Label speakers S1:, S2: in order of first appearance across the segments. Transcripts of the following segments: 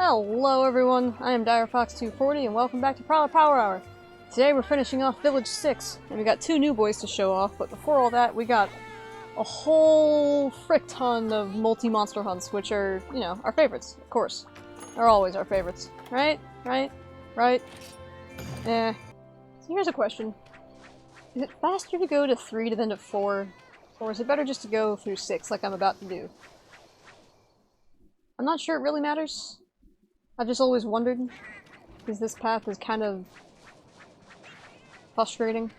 S1: Hello everyone, I am DireFox240 and welcome back to Prowler Power Hour. Today we're finishing off Village 6, and we got two new boys to show off, but before all that we got a whole frick ton of multi-monster hunts, which are, you know, our favorites, of course. They're always our favorites. Right? Right? So here's a question. Is it faster to go to 3 than to 4? Or is it better just to go through 6 like I'm about to do? I'm not sure it really matters. I've just always wondered, because this path is kind of frustrating.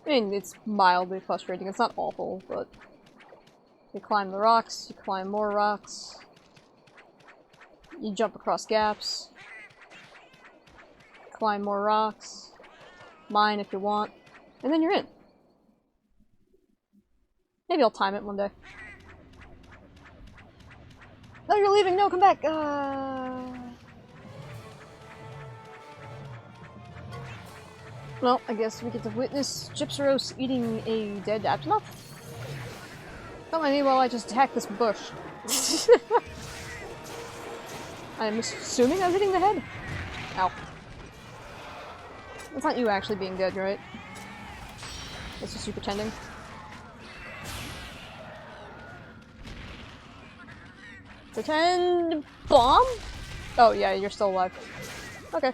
S1: I mean, it's mildly frustrating, it's not awful, but you climb the rocks, you climb more rocks, you jump across gaps, climb more rocks, mine if you want, and then you're in. Maybe I'll time it one day. No, you're leaving! No, come back! Well, I guess we get to witness Gypseros eating a dead Aptonoth? Don't mind me while I just hack this bush. I'm assuming I'm hitting the head? Ow. That's not you actually being dead, right? That's just you pretending. Pretend bomb? Oh yeah, you're still alive. Okay.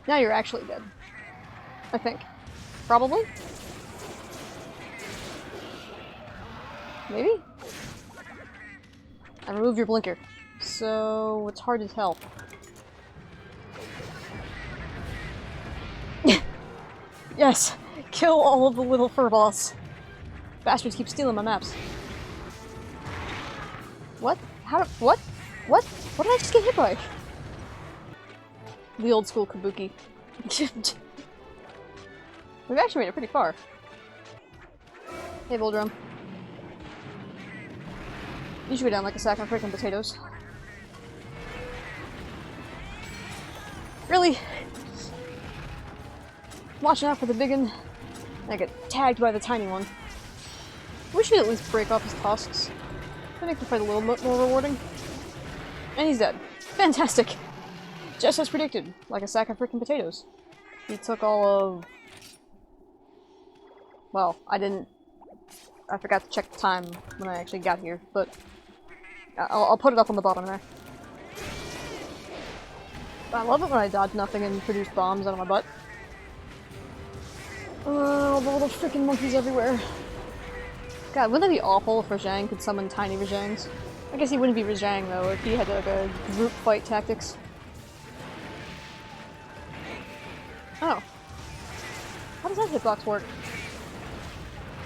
S1: Now you're actually dead. I think. Probably? Maybe? I removed your blinker, so it's hard to tell. Yes! Kill all of the little furballs. Bastards keep stealing my maps. What? What? What? What did I just get hit by? The old school kabuki. We've actually made it pretty far. Hey, Voldrum. You should go down like a sack of freaking potatoes. Really? Watching out for the big one. I get tagged by the tiny one. We should at least break off his tusks. That make the fight a little bit more rewarding. And he's dead. Fantastic! Just as predicted, like a sack of freaking potatoes. He took all of... Well, I forgot to check the time when I actually got here, but... I'll put it up on the bottom there. I love it when I dodge nothing and produce bombs out of my butt. All the little freaking monkeys everywhere. God, wouldn't it be awful if Rajang could summon tiny Rajangs? I guess he wouldn't be Rajang though, if he had like a group fight tactics. Oh. How does that hitbox work?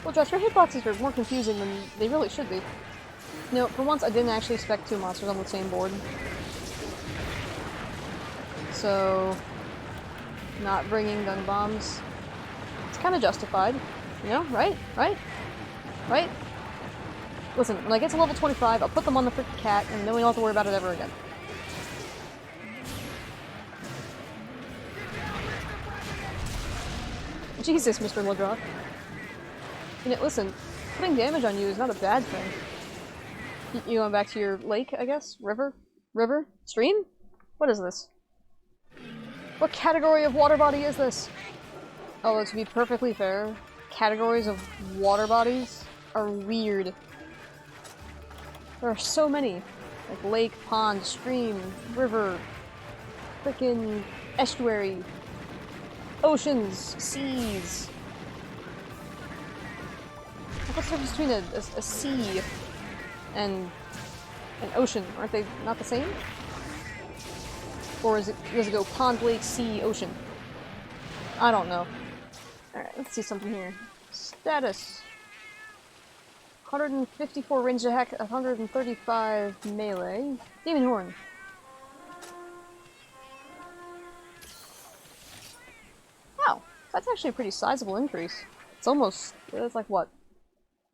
S1: Well, Josh, your hitboxes are more confusing than they really should be. No, for once I didn't actually spec two monsters on the same board. So... not bringing gun bombs. It's kind of justified. You know, right? Right? Right? Listen, when I get to level 25, I'll put them on the frickin' cat, and then we don't have to worry about it ever again. Jesus, Mr. Woodrock. You know, listen, putting damage on you is not a bad thing. You going back to your lake, I guess? River? River? Stream? What is this? What category of water body is this? Although, to be perfectly fair, categories of water bodies are weird. There are so many. Like lake, pond, stream, river, frickin' estuary, oceans, seas. What's the difference between a sea and an ocean? Aren't they not the same? Or does it go pond, lake, sea, ocean? I don't know. Alright, let's see something here. Status. 154 range attack, 135 melee. Demon Horn. Wow, that's actually a pretty sizable increase. It's almost, it's like what?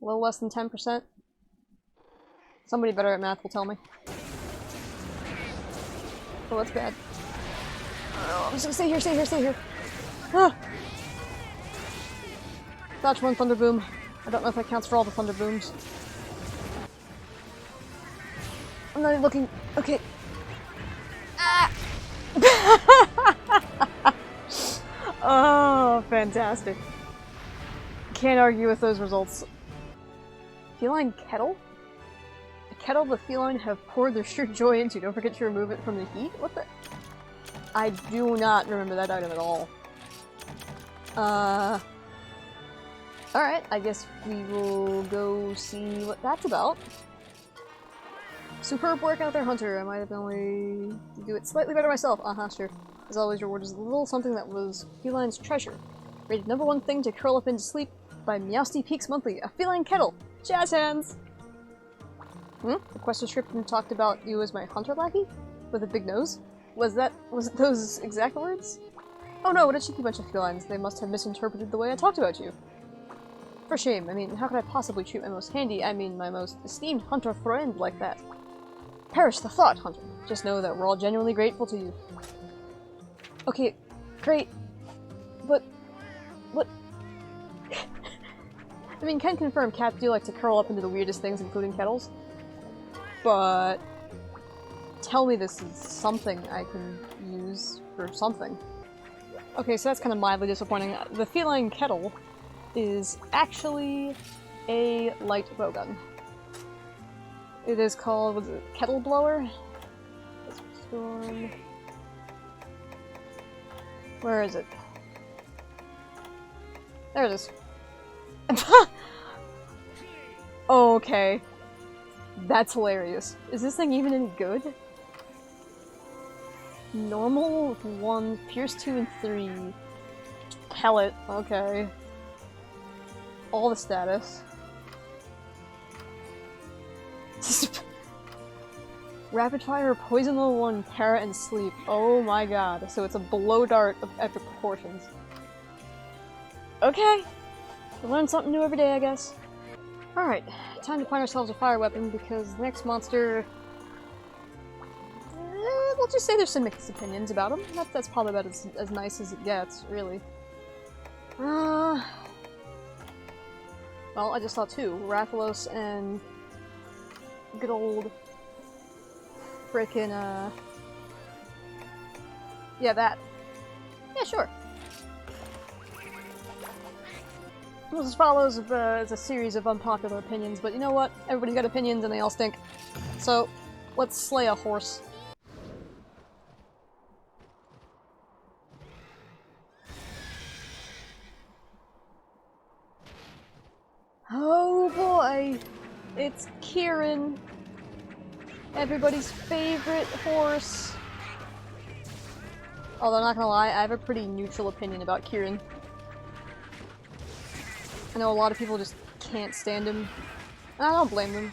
S1: A little less than 10%? Somebody better at math will tell me. Oh, that's bad. Oh, I'm just gonna stay here, stay here, stay here. Ah! Dodge one thunder boom. I don't know if that counts for all the thunder booms. I'm not even looking. Okay. Ah! Oh, fantastic. Can't argue with those results. Feline kettle? A kettle the feline have poured their sheer joy into. Don't forget to remove it from the heat? What the? I do not remember that item at all. Alright, I guess we will go see what that's about. Superb work out there, Hunter. I might have only to do it slightly better myself. Sure. As always, reward is a little something that was Feline's treasure. Rated #1 thing to curl up into sleep by Meowsty Peaks Monthly. A feline kettle! Jazz hands! The quest description talked about you as my hunter lackey? With a big nose? Was it those exact words? Oh no, what a cheeky bunch of felines. They must have misinterpreted the way I talked about you. For shame. I mean, how could I possibly treat my most my most esteemed hunter friend like that? Perish the thought, Hunter. Just know that we're all genuinely grateful to you. Okay, great. But... what? I mean, can confirm cats do like to curl up into the weirdest things, including kettles. But... tell me this is something I can use for something. Okay, so that's kind of mildly disappointing. The feline kettle is actually a light bowgun. It is called, was it Kettle Blower? Storm. Where is it? There it is. Okay. That's hilarious. Is this thing even any good? Normal 1, Pierce 2 and 3. Pellet, okay. All the status. Rapid fire, poison level 1, para, and sleep. Oh my god. So it's a blow dart of epic proportions. Okay. We learn something new every day, I guess. Alright, time to find ourselves a fire weapon because the next monster... we'll just say there's some mixed opinions about him. That's probably about as nice as it gets, really. Well, I just saw two. Rathalos and... good old... frickin', yeah, that. Yeah, sure. This follows as a series of unpopular opinions, but you know what? Everybody's got opinions and they all stink. So, let's slay a horse. Oh boy! It's Kirin! Everybody's favorite horse! Although, not gonna lie, I have a pretty neutral opinion about Kirin. I know a lot of people just can't stand him. And I don't blame them.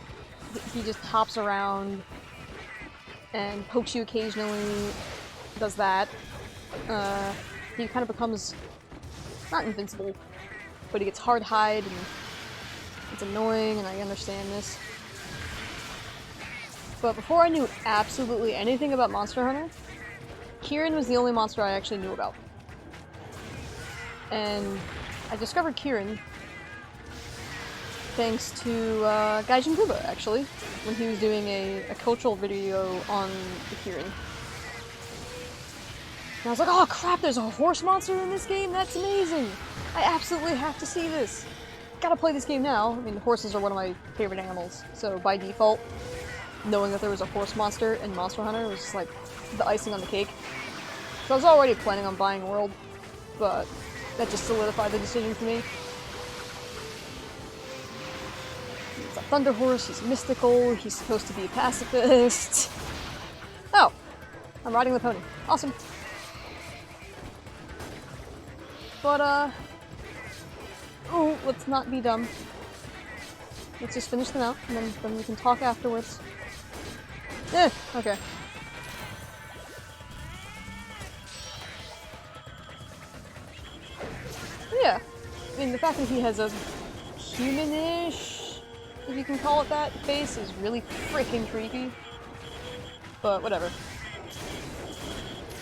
S1: He just hops around and pokes you occasionally, does that. He kind of becomes, not invincible, but he gets hard hide and it's annoying and I understand this. But before I knew absolutely anything about Monster Hunter, Kirin was the only monster I actually knew about. And I discovered Kirin thanks to Gaijin Kuba, actually, when he was doing a cultural video on the Kirin. And I was like, oh crap, there's a horse monster in this game? That's amazing! I absolutely have to see this! Gotta play this game now. I mean, horses are one of my favorite animals, so by default, knowing that there was a horse monster in Monster Hunter was just like the icing on the cake. So I was already planning on buying World, but that just solidified the decision for me. He's a thunder horse, he's mystical, he's supposed to be a pacifist. Oh! I'm riding the pony. Awesome. But, oh, let's not be dumb. Let's just finish them out, and then we can talk afterwards. Okay. Yeah. I mean, the fact that he has a humanish if you can call it that, face is really freaking creepy. But whatever.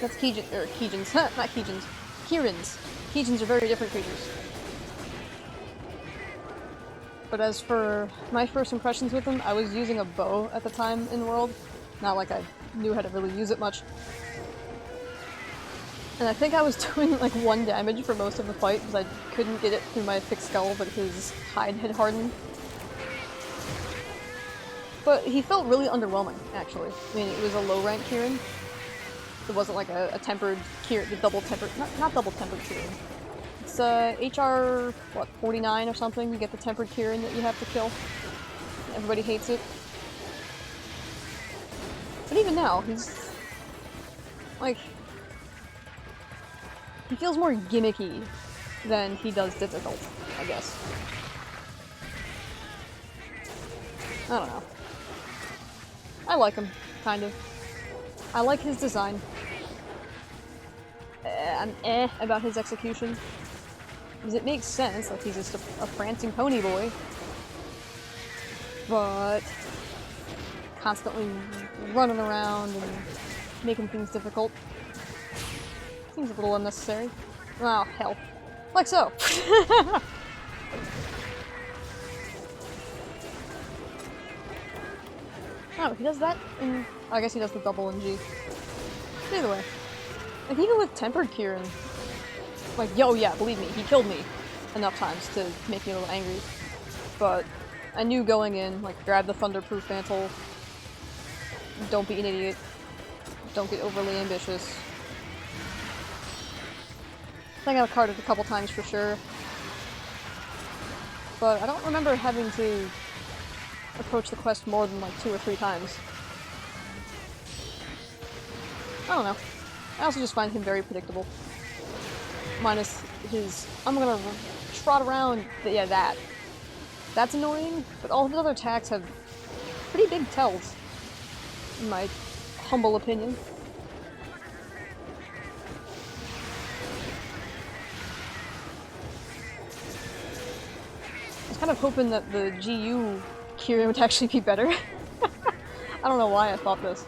S1: That's Kijins, not Kijins. Kirins. Kijins are very different creatures. But as for my first impressions with them, I was using a bow at the time in World. Not like I knew how to really use it much. And I think I was doing like 1 damage for most of the fight because I couldn't get it through my thick skull, but his hide had hardened. But he felt really underwhelming, actually. I mean, it was a low-rank Kirin. It wasn't like a tempered Kirin, the double-tempered, not double-tempered Kirin. It's HR, what, 49 or something? You get the tempered Kirin that you have to kill. Everybody hates it. But even now, he's... like... he feels more gimmicky than he does difficult, I guess. I don't know. I like him, kind of. I like his design. I'm about his execution. Because it makes sense, like he's just a prancing pony boy. But... constantly running around and making things difficult. Seems a little unnecessary. Oh, hell. Like so! Oh, he does that in... I guess he does the double in G. Either way. Like, even with tempered Kirin, like, yo, yeah, believe me, he killed me enough times to make me a little angry. But I knew going in, like, grab the Thunderproof Mantle, don't be an idiot, don't get overly ambitious. I think I got carded a couple times for sure. But I don't remember having to approach the quest more than like 2 or 3 times. I don't know. I also just find him very predictable. Minus his... I'm gonna trot around... yeah, that. That's annoying, but all his other attacks have pretty big tells. In my humble opinion. I was kind of hoping that the GU Kirin would actually be better. I don't know why I thought this.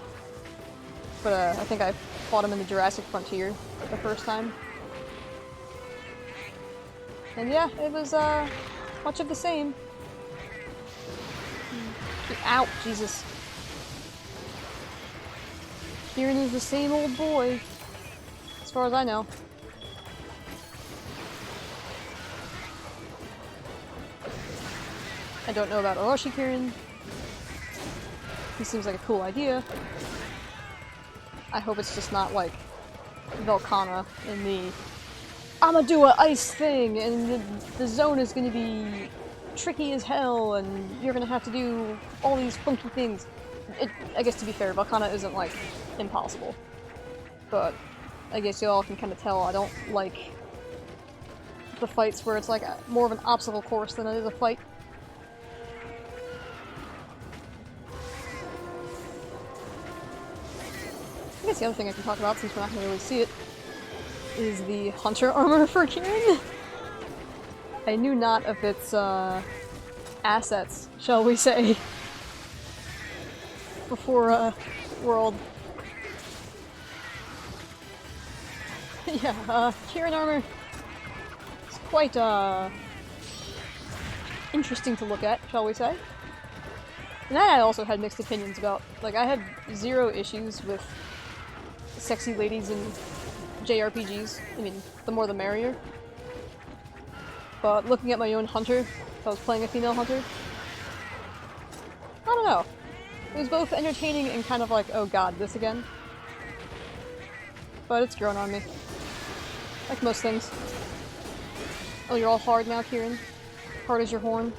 S1: But I think I fought him in the Jurassic Frontier the first time. And yeah, it was much of the same. Ow, Jesus. Kirin is the same old boy, as far as I know. I don't know about Orochi Kirin. He seems like a cool idea. I hope it's just not like Velkhana in the I'ma do a ice thing and the zone is gonna be tricky as hell and you're gonna have to do all these funky things. I guess to be fair, Velkhana isn't like impossible. But I guess you all can kind of tell I don't like the fights where it's like more of an obstacle course than it is a fight. I guess the other thing I can talk about, since we're not going to really see it, is the Hunter armor for Kirin. I knew not of its assets, shall we say, before World. Yeah, Kirin armor is quite interesting to look at, shall we say. And that I also had mixed opinions about. Like, I had 0 issues with sexy ladies in JRPGs. I mean, the more the merrier. But looking at my own hunter, if I was playing a female hunter, I don't know. It was both entertaining and kind of like, oh god, this again. But it's grown on me. Like most things. Oh, you're all hard now, Kirin? Hard as your horn?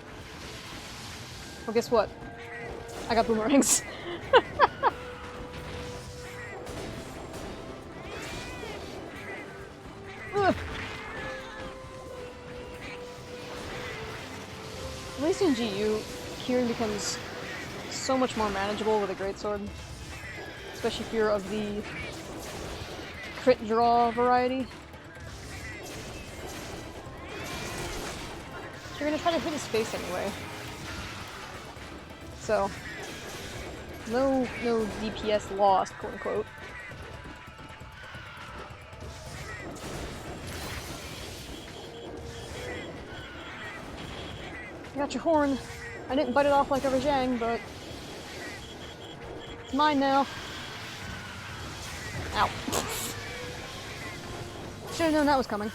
S1: Well, guess what? I got boomerangs. At least in GU, Kirin becomes so much more manageable with a greatsword. Especially if you're of the crit draw variety. You're gonna try to hit his face anyway. So, no DPS lost, quote unquote. I got your horn. I didn't bite it off like a Rajang, but it's mine now. Ow. Should've known that was coming.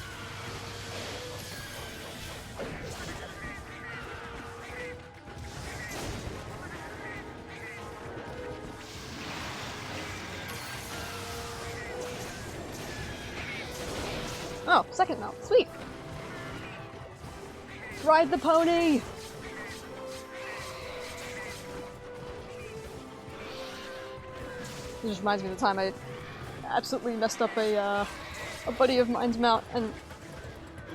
S1: Oh, second mount. Sweet. Ride the pony! This just reminds me of the time I absolutely messed up a buddy of mine's mount, and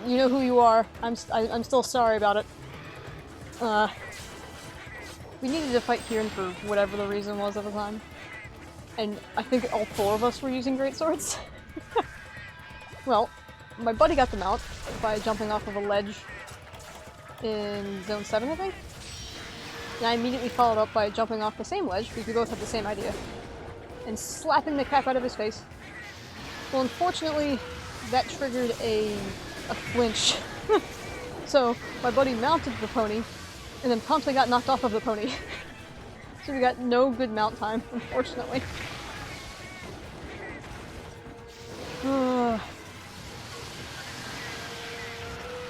S1: you know who you are. I'm still sorry about it. We needed to fight Kirin for whatever the reason was at the time, and I think all 4 of us were using greatswords. Well, my buddy got the mount by jumping off of a ledge in Zone 7, I think? And I immediately followed up by jumping off the same ledge, because we both had the same idea, and slapping the crap out of his face. Well, unfortunately, that triggered a flinch. So, my buddy mounted the pony, and then promptly got knocked off of the pony. So we got no good mount time, unfortunately.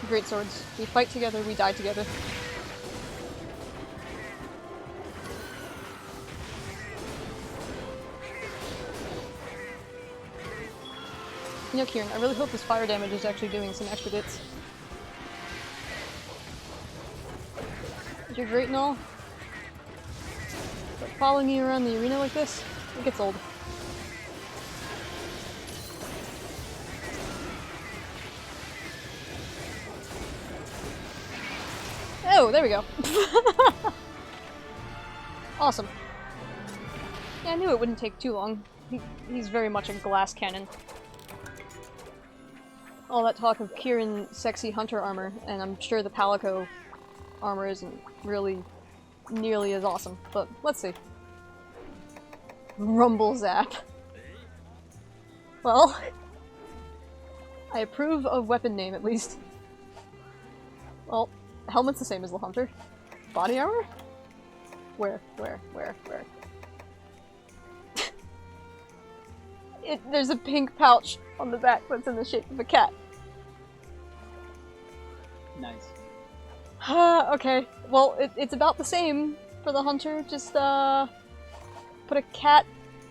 S1: Great swords. We fight together, we die together. You know, Kirin, I really hope this fire damage is actually doing some extra bits. You're great and all, but following you around the arena like this, it gets old. Oh, there we go. Awesome. Yeah, I knew it wouldn't take too long. He's very much a glass cannon. All that talk of Kirin sexy hunter armor, and I'm sure the Palico armor isn't really nearly as awesome, but let's see. Rumble Zap. Well, I approve of weapon name at least. Well, helmet's the same as the hunter. Body armor? Where? There's a pink pouch on the back that's in the shape of a cat.
S2: Nice.
S1: Okay. Well, it's about the same for the hunter, just, put a cat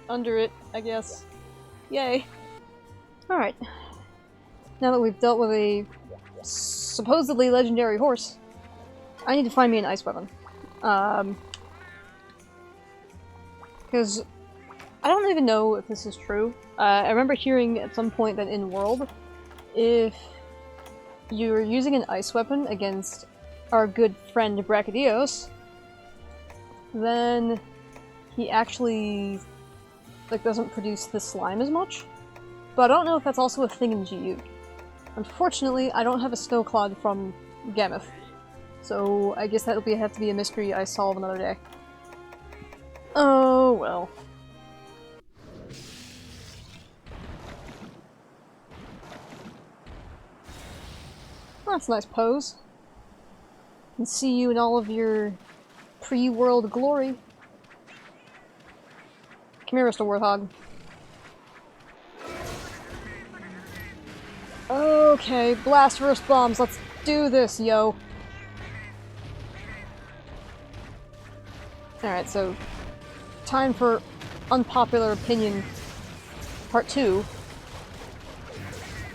S1: under it, I guess. Yay. Alright. Now that we've dealt with a supposedly legendary horse, I need to find me an ice weapon. Because I don't even know if this is true. I remember hearing at some point that in World, if you're using an ice weapon against our good friend Brachydios, then he actually doesn't produce the slime as much. But I don't know if that's also a thing in GU. Unfortunately, I don't have a snow clod from Gammoth, so I guess that'll have to be a mystery I solve another day. Oh well. That's a nice pose. And see you in all of your pre-world glory. Come here, Mr. Warthog. Okay, blast versus bombs. Let's do this, yo. Alright, so time for unpopular opinion part 2.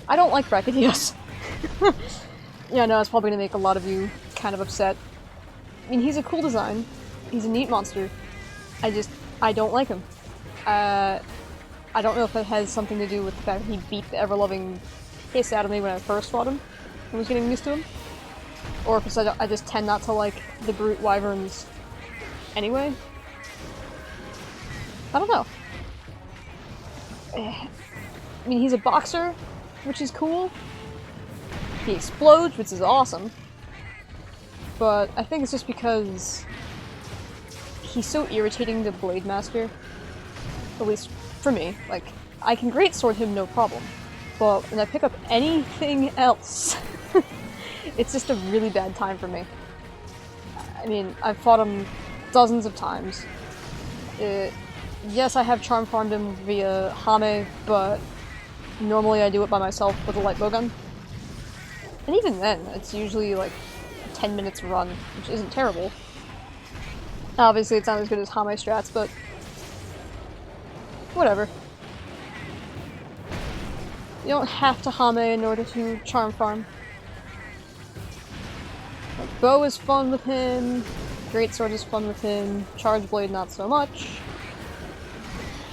S1: I don't like Brachydios. Yeah, no, it's probably gonna make a lot of you kind of upset. I mean, he's a cool design. He's a neat monster. I don't like him. I don't know if it has something to do with the fact that he beat the ever-loving piss out of me when I first fought him and was getting used to him. Or if it's I just tend not to like the brute wyverns anyway. I don't know. I mean, he's a boxer, which is cool. He explodes, which is awesome. But I think it's just because he's so irritating to Blade Master. At least for me. Like, I can greatsword him no problem. But when I pick up anything else, it's just a really bad time for me. I mean, I've fought him dozens of times. Yes, I have charm farmed him via Hame, but normally I do it by myself with a light bowgun. And even then, it's usually like 10 minutes run, which isn't terrible. Obviously, it's not as good as Hame strats, but whatever. You don't have to Hame in order to charm farm. Like, bow is fun with him, greatsword is fun with him, charge blade not so much.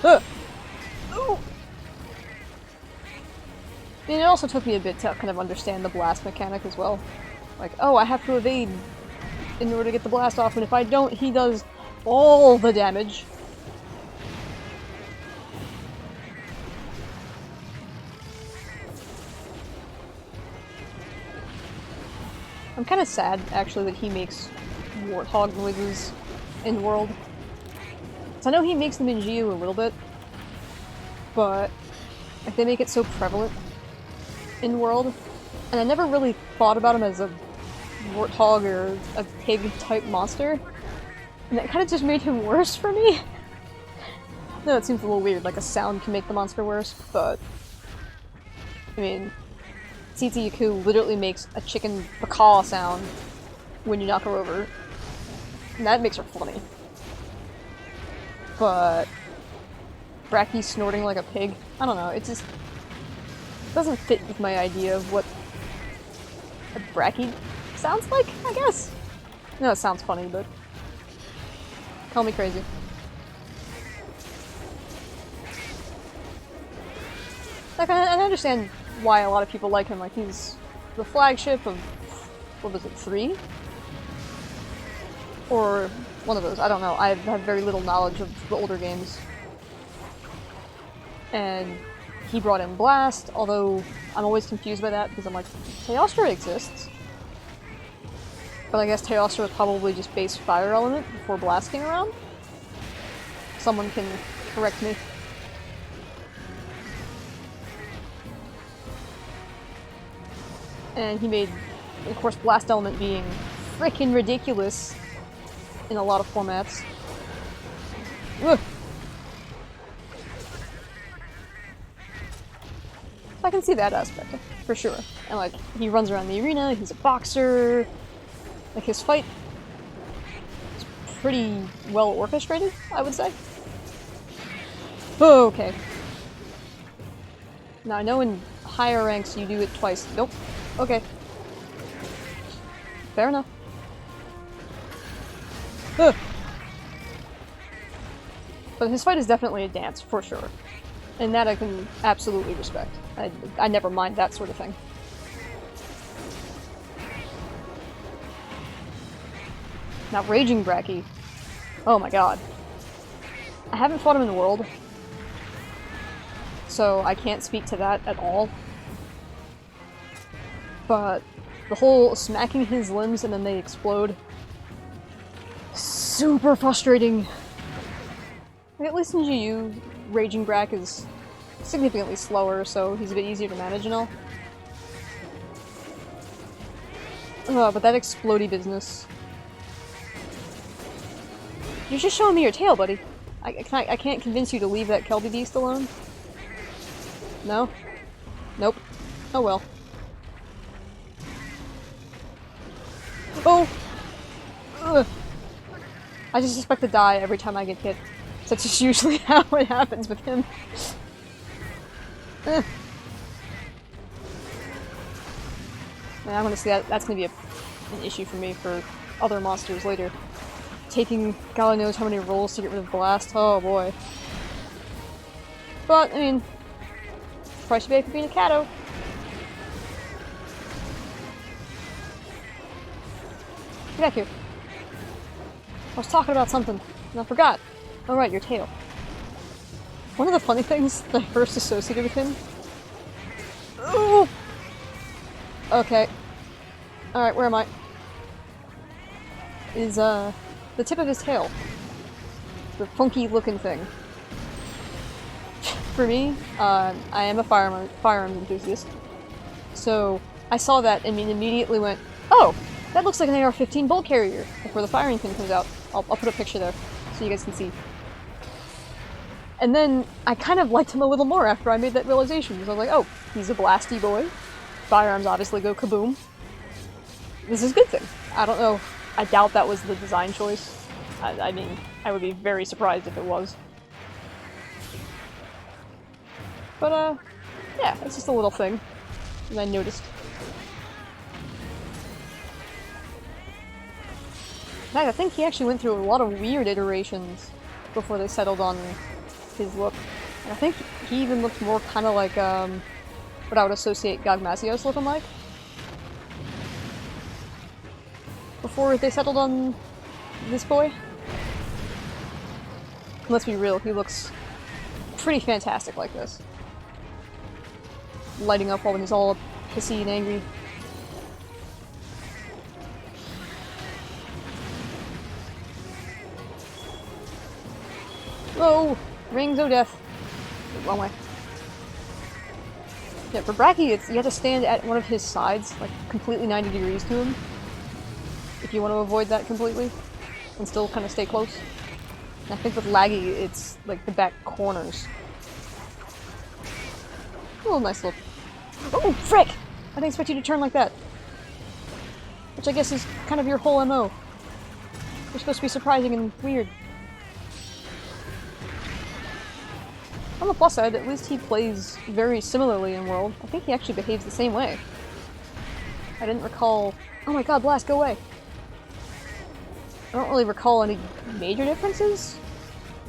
S1: Ugh. Ooh. I mean, it also took me a bit to kind of understand the blast mechanic as well. Like, oh, I have to evade in order to get the blast off, and if I don't, he does all the damage. I'm kind of sad, actually, that he makes warthog noises in World. So I know he makes them in MHGU a little bit, but like, they make it so prevalent in World, and I never really thought about him as a warthog or a pig-type monster, and that kind of just made him worse for me. No, it seems a little weird, like a sound can make the monster worse, but I mean, Yaku literally makes a chicken macaw sound when you knock her over, and that makes her funny. But Brachy snorting like a pig, I don't know, it just doesn't fit with my idea of what a Brachy sounds like, I guess. No, it sounds funny, but call me crazy. Like, I understand why a lot of people like him, like he's the flagship of, what was it, 3? Or one of those, I don't know, I have very little knowledge of the older games. And he brought in Blast, although I'm always confused by that because I'm like, Teostra exists. But I guess Teostra was probably just base fire element before Blast came around. Someone can correct me. And he made, of course, Blast element being frickin' ridiculous in a lot of formats. Ugh. I can see that aspect, for sure. And like, he runs around the arena, he's a boxer, like his fight is pretty well orchestrated, I would say. Oh, okay. Now I know in higher ranks you do it twice. Nope. Okay. Fair enough. Ugh. But his fight is definitely a dance, for sure. And that I can absolutely respect. I never mind that sort of thing. Now, Raging Brachy. Oh my god. I haven't fought him in the world, so I can't speak to that at all. But the whole smacking his limbs and then they explode. Super frustrating. Like, at least in GU, Raging Brack is significantly slower, so he's a bit easier to manage and all. But that explodey business. You're just showing me your tail, buddy. I can't convince you to leave that Kelby beast alone. No? Nope. Oh well. Oh! Ugh. I just expect to die every time I get hit. That's just usually how it happens with him. Man, I'm gonna see that's gonna be an issue for me for other monsters later. Taking God knows how many rolls to get rid of Blast. Oh boy. But, I mean, price you pay for being a Kato. Get back here. I was talking about something, and I forgot. Oh right, your tail. One of the funny things that I first associated with him... Ooh! Okay. Alright, where am I? Is, the tip of his tail. the funky looking thing. For me, I am a firearms enthusiast, so I saw that and immediately went, oh, that looks like an AR-15 bolt carrier, like where the firing pin comes out. I'll put a picture there so you guys can see. And then I kind of liked him a little more after I made that realization, because I was like, oh, he's a blasty boy. Firearms obviously go kaboom. This is a good thing. I don't know. I doubt that was the design choice. I mean, I would be very surprised if it was. But, yeah, it's just a little thing that I noticed. In fact, I think he actually went through a lot of weird iterations before they settled on his look. And I think he even looked more kind of like, what I would associate Gagmasios looking like. Before they settled on this boy. Let's be real, he looks pretty fantastic like this. Lighting up when he's all pissy and angry. Whoa! Rings of death. Wrong way. Yeah, for Brachy, you have to stand at one of his sides, like completely 90 degrees to him, if you want to avoid that completely, and still kind of stay close. And I think with Laggy, it's like the back corners. Oh, nice look. Oh, frick! I didn't expect you to turn like that. Which I guess is kind of your whole MO. You're supposed to be surprising and weird. On the plus side, at least he plays very similarly in World. I think he actually behaves the same way. I didn't recall... Oh my god, Blast, go away! I don't really recall any major differences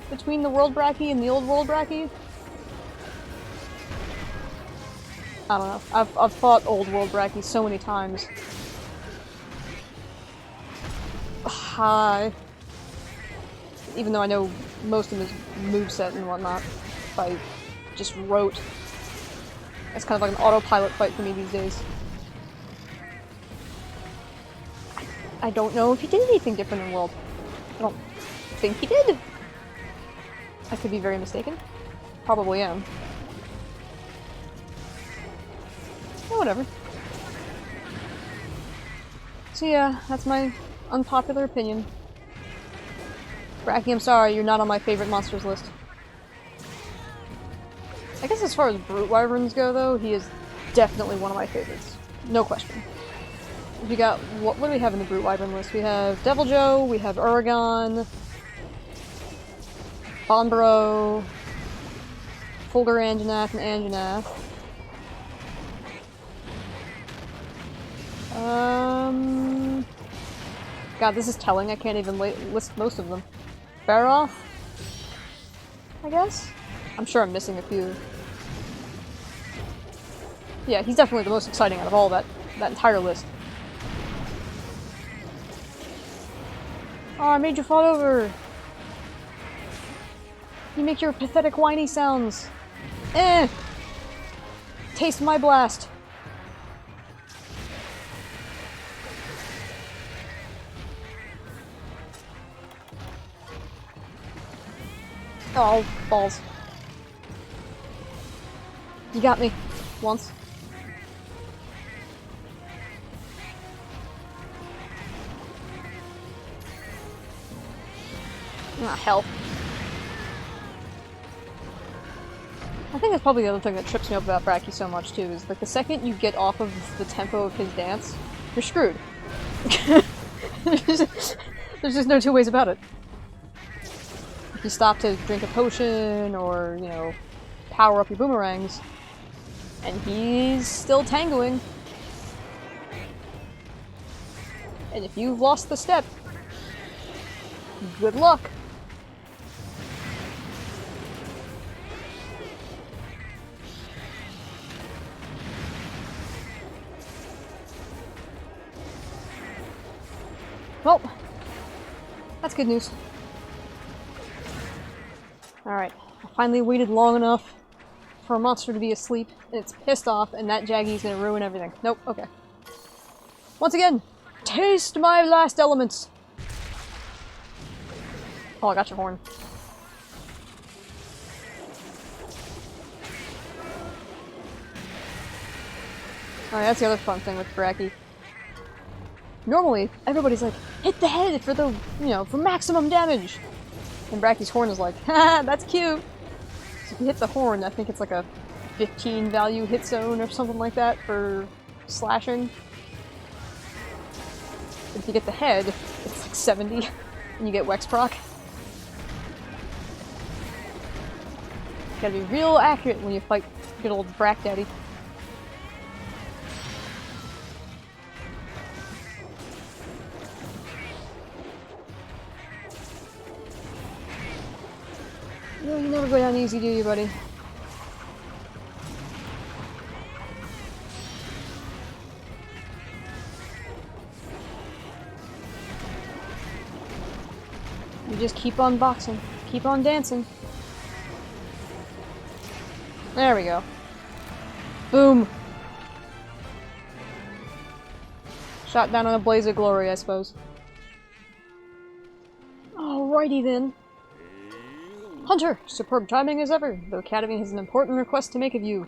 S1: between the World Brachy and the old World Brachy. I don't know. I've fought old World Brachy so many times. Hi. Even though I know most of his moveset and whatnot. I just wrote. It's kind of like an autopilot fight for me these days. I don't know if he did anything different in World. I don't think he did. I could be very mistaken. Probably am. Oh, whatever. So yeah, that's my unpopular opinion. Brachy, I'm sorry, you're not on my favorite monsters list. I guess as far as Brute Wyverns go, though, he is definitely one of my favorites. No question. We got, what do we have in the Brute Wyvern list? We have Devil Joe, we have Uragon, Bonbro, Fulgur Anjanath, and Anjanath. God, this is telling. I can't even list most of them. Baroth? I guess? I'm sure I'm missing a few. Yeah, he's definitely the most exciting out of all that entire list. Oh, I made you fall over! You make your pathetic whiny sounds! Eh! Taste my blast! Oh, balls. You got me. Once. Ah, hell. I think that's probably the other thing that trips me up about Brachy so much, too, is like the second you get off of the tempo of his dance, you're screwed. There's just no two ways about it. If you stop to drink a potion, or, you know, power up your boomerangs, and he's still tangoing. And if you've lost the step, good luck. Well, that's good news. Alright, I finally waited long enough for a monster to be asleep, and it's pissed off, and that Jaggy's gonna ruin everything. Nope, okay. Once again, taste my last elements! Oh, I got your horn. Alright, that's the other fun thing with Brachy. Normally, everybody's like, hit the head for the, you know, for maximum damage! And Brachy's horn is like, haha, that's cute! So if you hit the horn, I think it's like a 15 value hit zone or something like that for slashing. But if you get the head, it's like 70, and you get Wex proc. Gotta be real accurate when you fight good old Brack Daddy. No, you never go down easy, do you, buddy? You just keep on boxing. Keep on dancing. There we go. Boom! Shot down on a blaze of glory, I suppose. Alrighty then. Hunter! Superb timing as ever. The Academy has an important request to make of you.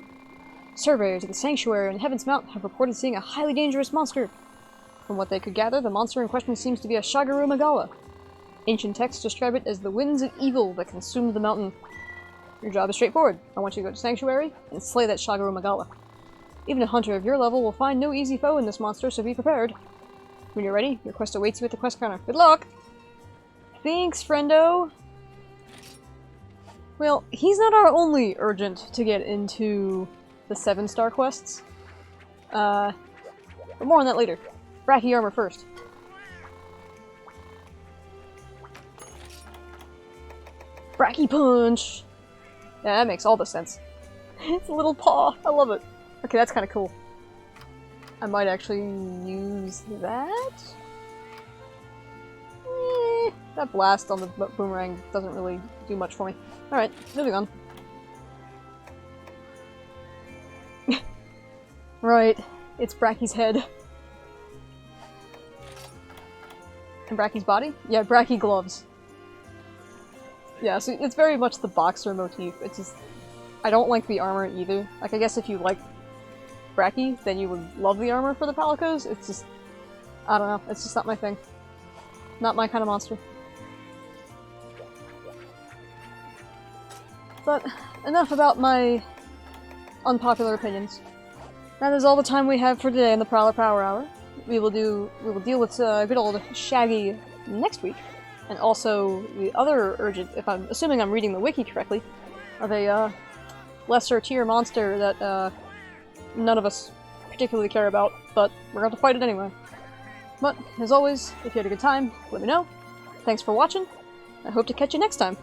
S1: Surveyors at the Sanctuary on Heaven's Mount have reported seeing a highly dangerous monster. From what they could gather, the monster in question seems to be a Shagaru Magala. Ancient texts describe it as the winds of evil that consumed the mountain. Your job is straightforward. I want you to go to Sanctuary and slay that Shagaru Magala. Even a hunter of your level will find no easy foe in this monster, so be prepared. When you're ready, your quest awaits you at the quest counter. Good luck! Thanks, friendo! Well, he's not our only urgent to get into the 7-star quests. But more on that later. Brachy armor first. Brachy punch! Yeah, that makes all the sense. It's a little paw. I love it. Okay, that's kind of cool. I might actually use that? That blast on the boomerang doesn't really do much for me. Alright, moving on. Right, it's Brachy's head. And Brachy's body? Yeah, Brachy gloves. Yeah, so it's very much the boxer motif. It's just... I don't like the armor either. Like, I guess if you like Brachy, then you would love the armor for the Palicos. It's just... I don't know. It's just not my thing. Not my kind of monster. But enough about my unpopular opinions. That is all the time we have for today in the Prowler Power Hour. We will deal with good old Shaggy next week, and also the other urgent, if I'm assuming I'm reading the wiki correctly, of a lesser tier monster that none of us particularly care about, but we're going to fight it anyway. But as always, if you had a good time, let me know. Thanks for watching. I hope to catch you next time.